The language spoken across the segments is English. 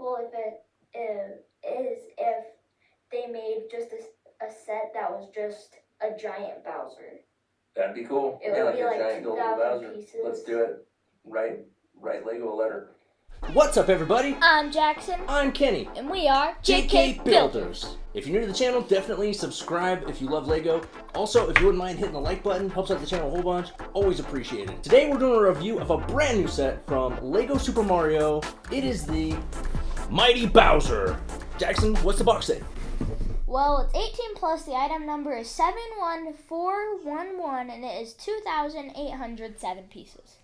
cool if they made just a set that was just a giant Bowser. That'd be cool. It would be a like giant golden 2,000 Bowser. pieces. Let's do it. Write Lego a letter. What's up, everybody? I'm Jackson. I'm Kenny. And we are JK Builders. If you're new to the channel, definitely subscribe if you love Lego. Also, if you wouldn't mind hitting the like button, helps out the channel a whole bunch. Always appreciate it. Today we're doing a review of a brand new set from Lego Super Mario. It is the Mighty Bowser. Jackson, what's the box say? Well, it's 18 plus. The item number is 71411, and it is 2,807 pieces.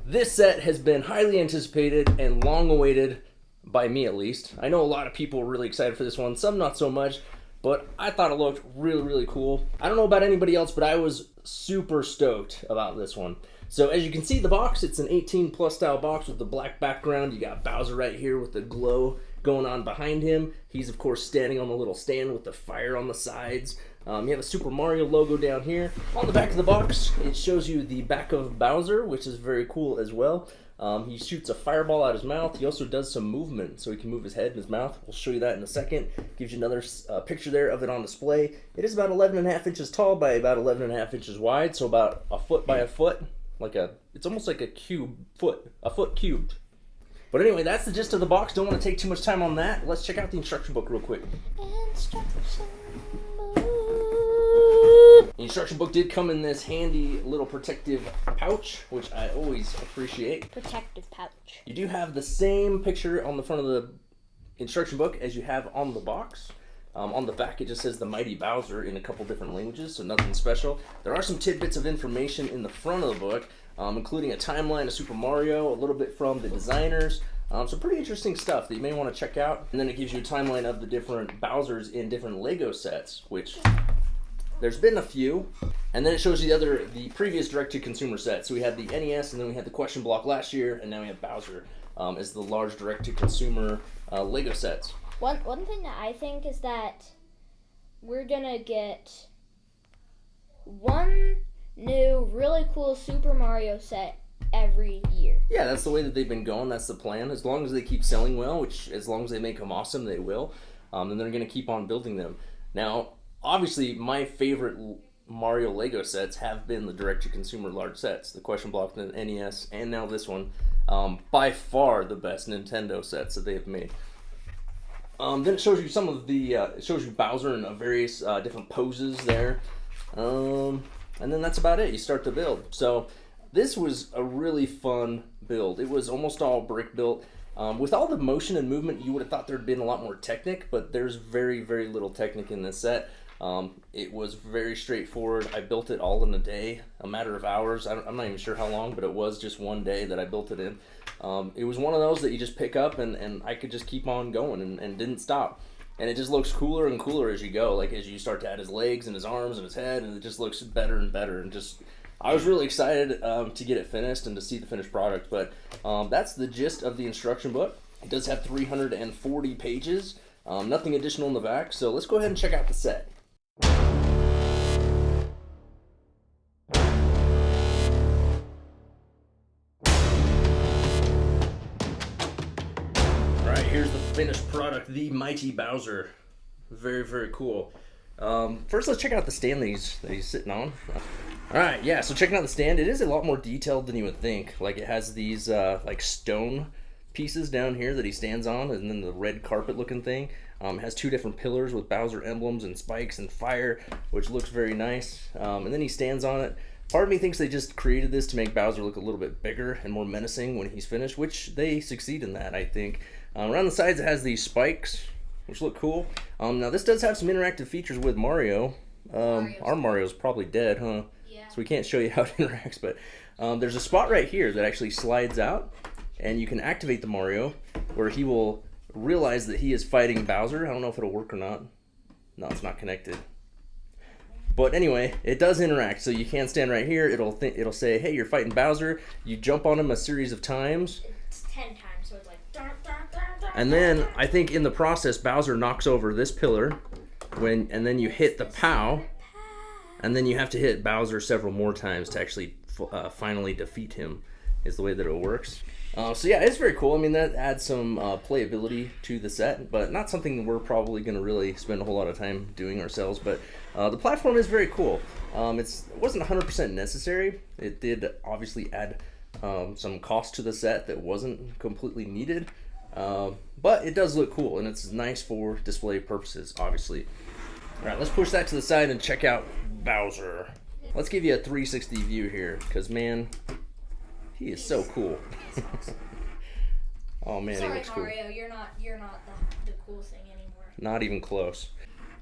This set has been highly anticipated and long awaited, by me at least. I know a lot of people are really excited for this one, some not so much, but I thought it looked really, really cool. I don't know about anybody else, but I was super stoked about this one. So as you can see, the box, it's an 18 plus style box with the black background. You got Bowser right here with the glow going on behind him. He's of course standing on the little stand with the fire on the sides. You have a Super Mario logo down here. On the back of the box, it shows you the back of Bowser, which is very cool as well. He shoots a fireball out his mouth. He also does some movement, so he can move his head and his mouth. We'll show you that in a second. Gives you another picture there of it on display. It is about 11.5 inches tall by about 11.5 inches wide, so about a foot by a foot. It's almost like a foot cubed. But anyway, that's the gist of the box. Don't want to take too much time on that. Let's check out the instruction book real quick. The instruction book did come in this handy little protective pouch, which I always appreciate. Protective pouch. You do have the same picture on the front of the instruction book as you have on the box. On the back, it just says the Mighty Bowser in a couple different languages, so nothing special. There are some tidbits of information in the front of the book, including a timeline of Super Mario, a little bit from the designers. Some pretty interesting stuff that you may want to check out. And then it gives you a timeline of the different Bowsers in different Lego sets, which there's been a few. And then it shows you the previous direct-to-consumer set. So we had the NES, and then we had the Question Block last year, and now we have Bowser as the large direct-to-consumer Lego sets. One thing that I think is that we're gonna get one new really cool Super Mario set every year. Yeah, that's the way that they've been going. That's the plan. As long as they keep selling well, which as long as they make them awesome, they will. Then they're gonna keep on building them. Now, obviously, my favorite Mario Lego sets have been the direct-to-consumer large sets, the Question Block, the NES, and now this one. By far the best Nintendo sets that they have made. Then it shows you some of the, it shows you Bowser in various different poses there. And then that's about it. You start the build. So this was a really fun build. It was almost all brick built. With all the motion and movement, you would have thought there'd been a lot more Technic, but there's very, very little Technic in this set. It was very straightforward. I built it all in a day, a matter of hours. I'm not even sure how long, but it was just one day that I built it in. It was one of those that you just pick up and I could just keep on going and didn't stop. And it just looks cooler and cooler as you go, like as you start to add his legs and his arms and his head, and it just looks better and better. And just, I was really excited to get it finished and to see the finished product. But that's the gist of the instruction book. It does have 340 pages, nothing additional in the back. So let's go ahead and check out the set. Here's the finished product, the Mighty Bowser. Very, very cool. First, let's check out the stand that he's sitting on. Alright, yeah, so checking out the stand, it is a lot more detailed than you would think. Like, it has these, like, stone pieces down here that he stands on, and then the red carpet looking thing. It has two different pillars with Bowser emblems and spikes and fire, which looks very nice. And then he stands on it. Part of me thinks they just created this to make Bowser look a little bit bigger and more menacing when he's finished, which they succeed in that, I think. Around the sides, it has these spikes, which look cool. Now, this does have some interactive features with Mario. Our Mario's probably dead, huh? Yeah. So we can't show you how it interacts, but there's a spot right here that actually slides out, and you can activate the Mario, where he will realize that he is fighting Bowser. I don't know if it'll work or not. No, it's not connected. But anyway, it does interact, so you can stand right here. It'll say, hey, you're fighting Bowser. You jump on him a series of times. It's 10 times, so it's like... And then, I think in the process, Bowser knocks over this pillar, and then you hit the POW, and then you have to hit Bowser several more times to actually finally defeat him, is the way that it works. So yeah, it's very cool. I mean, that adds some playability to the set, but not something we're probably going to really spend a whole lot of time doing ourselves. But the platform is very cool. It wasn't 100% necessary. It did obviously add some cost to the set that wasn't completely needed. But it does look cool, and it's nice for display purposes, obviously. All right, let's push that to the side and check out Bowser. Let's give you a 360 view here, because man, he is so cool. Oh man, Sorry, he looks cool. Mario, you're not the cool thing anymore. Not even close.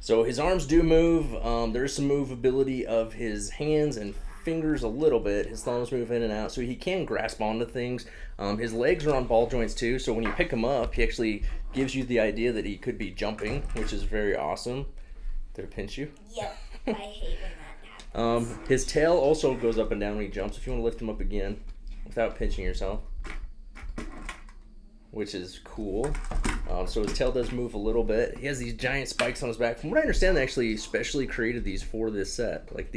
So his arms do move. There is some movability of his hands and fingers a little bit. His thumbs move in and out, so he can grasp onto things. His legs are on ball joints too, so when you pick him up, he actually gives you the idea that he could be jumping, which is very awesome. Did it pinch you? Yep, I hate when that happens. His tail also goes up and down when he jumps. If you want to lift him up again without pinching yourself, which is cool. So his tail does move a little bit. He has these giant spikes on his back. From what I understand, they actually specially created these for this set. Like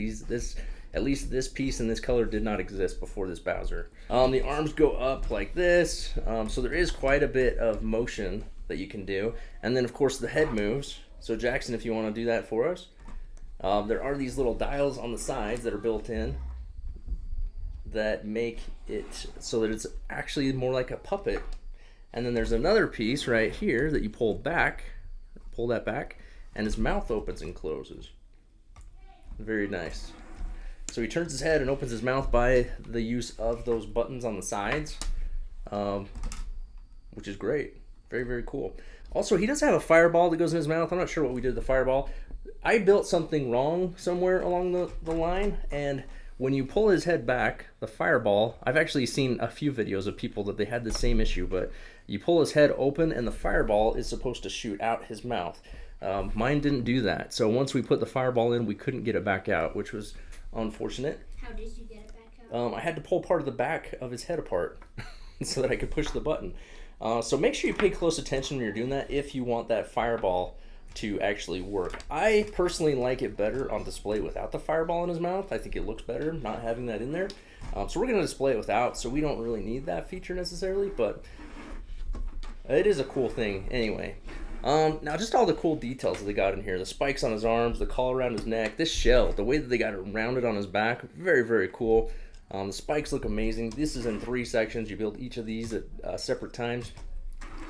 at least this piece in this color did not exist before this Bowser. The arms go up like this, so there is quite a bit of motion that you can do. And then of course the head moves. So Jackson, if you want to do that for us. There are these little dials on the sides that are built in that make it so that it's actually more like a puppet. And then there's another piece right here that you pull that back, and his mouth opens and closes. Very nice. So he turns his head and opens his mouth by the use of those buttons on the sides, which is great. Very, very cool. Also, he does have a fireball that goes in his mouth. I'm not sure what we did with the fireball. I built something wrong somewhere along the line, and when you pull his head back, the fireball, I've actually seen a few videos of people that they had the same issue, but you pull his head open and the fireball is supposed to shoot out his mouth. Mine didn't do that. So once we put the fireball in, we couldn't get it back out, which was unfortunate. How did you get it back out? I had to pull part of the back of his head apart so that I could push the button. So make sure you pay close attention when you're doing that if you want that fireball to actually work. I personally like it better on display without the fireball in his mouth. I think it looks better not having that in there. So we're going to display it without, so we don't really need that feature necessarily, but it is a cool thing anyway. Now just all the cool details that they got in here. The spikes on his arms, the collar around his neck, this shell, the way that they got it rounded on his back, very, very cool. The spikes look amazing. This is in 3 sections. You build each of these at separate times.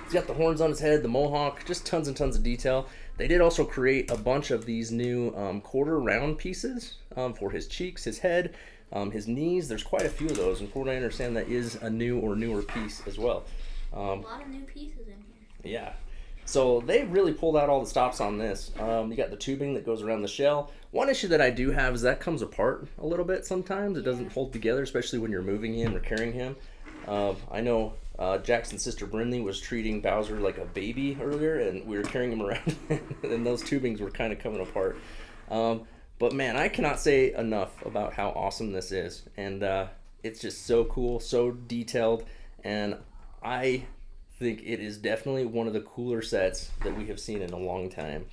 He's got the horns on his head, the mohawk, just tons and tons of detail. They did also create a bunch of these new quarter round pieces for his cheeks, his head, his knees. There's quite a few of those, and from what I understand, that is a new or newer piece as well. A lot of new pieces in here. Yeah. So they really pulled out all the stops on this. You got the tubing that goes around the shell. One issue that I do have is that comes apart a little bit sometimes. It doesn't hold together, especially when you're moving him or carrying him. I know Jackson's sister Brindley was treating Bowser like a baby earlier, and we were carrying him around, and those tubings were kind of coming apart. But man, I cannot say enough about how awesome this is, and it's just so cool, so detailed, and I think it is definitely one of the cooler sets that we have seen in a long time.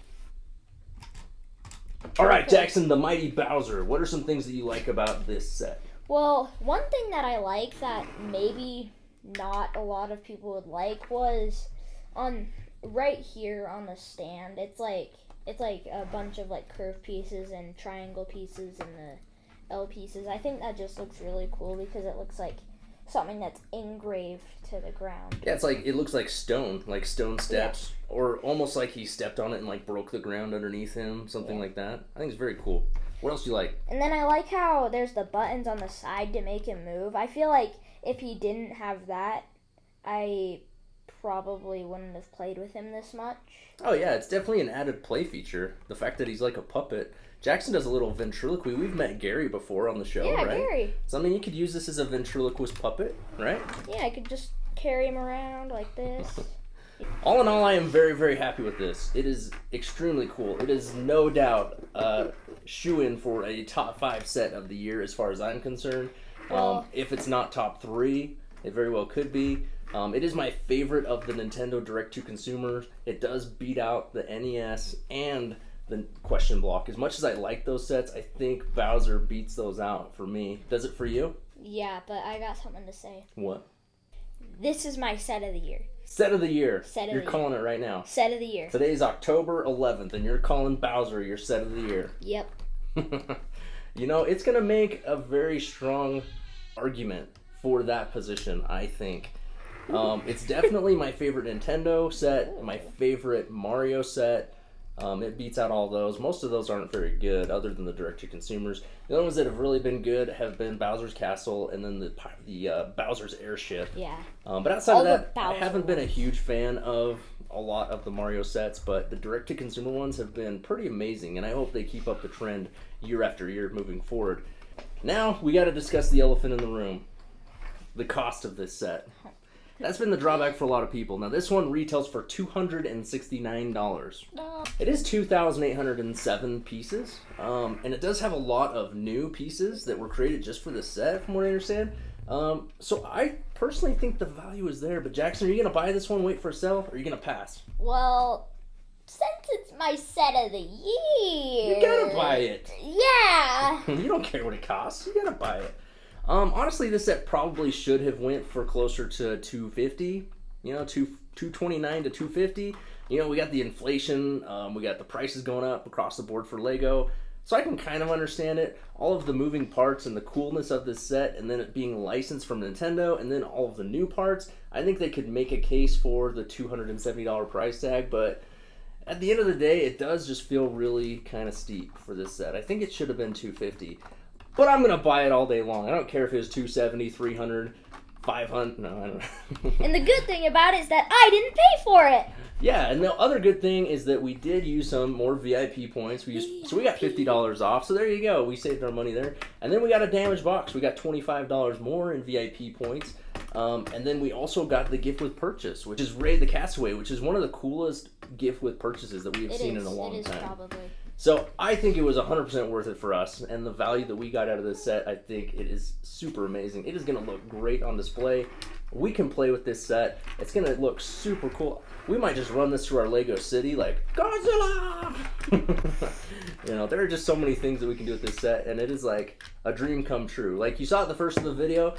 All right, Jackson, the mighty Bowser. What are some things that you like about this set? Well, one thing that I like that maybe not a lot of people would like was on right here on the stand. It's like a bunch of like curved pieces and triangle pieces and the L pieces. I think that just looks really cool because it looks like something that's engraved to the ground. Yeah, it looks like stone steps, or almost like he stepped on it and like broke the ground underneath him, something like that. I think it's very cool. What else do you like? And then I like how there's the buttons on the side to make him move. I feel like if he didn't have that, I probably wouldn't have played with him this much. Oh yeah, it's definitely an added play feature. The fact that he's like a puppet. Jackson does a little ventriloquy. We've met Gary before on the show, yeah, right? Gary. So I mean, you could use this as a ventriloquist puppet, right? Yeah, I could just carry him around like this. All in all, I am very, very happy with this. It is extremely cool. It is no doubt shoe-in for a top 5 set of the year as far as I'm concerned. If it's not top 3, it very well could be. It is my favorite of the Nintendo Direct-to-Consumer. It does beat out the NES and the Question Block. As much as I like those sets, I think Bowser beats those out for me. Does it for you? Yeah, but I got something to say. What? this is my set of the year. Set of the year. Set of You're the calling it right now. Set of the year. Today's October 11th, and you're calling Bowser your set of the year. Yep. You know, it's going to make a very strong argument for that position, I think. It's definitely my favorite Nintendo set, my favorite Mario set. It beats out all those. Most of those aren't very good, other than the direct-to-consumers. The only ones that have really been good have been Bowser's Castle and then the Bowser's Airship. Yeah. But outside All of the that, I Bowser haven't been a ones. huge fan of a lot of the Mario sets, but the direct-to-consumer ones have been pretty amazing, and I hope they keep up the trend year after year moving forward. Now, we got to discuss the elephant in the room. The cost of this set. That's been the drawback for a lot of people. Now, this one retails for $269. No. It is 2,807 pieces, and it does have a lot of new pieces that were created just for this set, from what I understand. So I personally think the value is there, but Jackson, are you going to buy this one, wait for a sale, or are you going to pass? Well, since it's my set of the year. You gotta buy it. Yeah. You don't care what it costs. You gotta buy it. Honestly, this set probably should have went for closer to $250. You know, $229 to $250. You know, we got the inflation. We got the prices going up across the board for Lego. So I can kind of understand it. All of the moving parts and the coolness of this set, and then it being licensed from Nintendo, and then all of the new parts. I think they could make a case for the $270 price tag, but at the end of the day, it does just feel really kind of steep for this set. I think it should have been $250. But I'm going to buy it all day long. I don't care if it was $270, $300, $500. No, I don't know. And the good thing about it is that I didn't pay for it. Yeah, and the other good thing is that we did use some more VIP points. So we got $50 off. So there you go. We saved our money there. And then we got a damaged box. We got $25 more in VIP points. And then we also got the gift with purchase, which is Ray the Castaway, which is one of the coolest gift with purchases that we have seen in a long time. Probably. So I think it was 100% worth it for us, and the value that we got out of this set, I think it is super amazing. It is going to look great on display. We can play with this set. It's going to look super cool. We might just run this through our Lego city like, Godzilla! You know, there are just so many things that we can do with this set, and it is like a dream come true. Like you saw at the first of the video,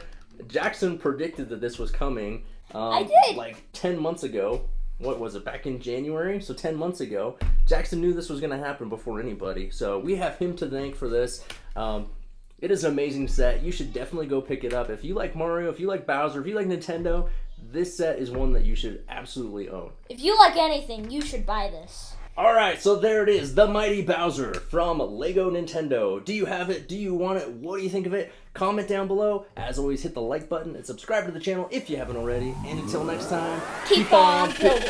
Jackson predicted that this was coming. I did! Like 10 months ago. What was it, back in January? So 10 months ago, Jackson knew this was going to happen before anybody. So we have him to thank for this. It is an amazing set. You should definitely go pick it up. If you like Mario, if you like Bowser, if you like Nintendo, this set is one that you should absolutely own. If you like anything, you should buy this. Alright, so there it is, the Mighty Bowser from Lego Nintendo. Do you have it? Do you want it? What do you think of it? Comment down below. As always, hit the like button and subscribe to the channel if you haven't already. And until next time, Keep on building.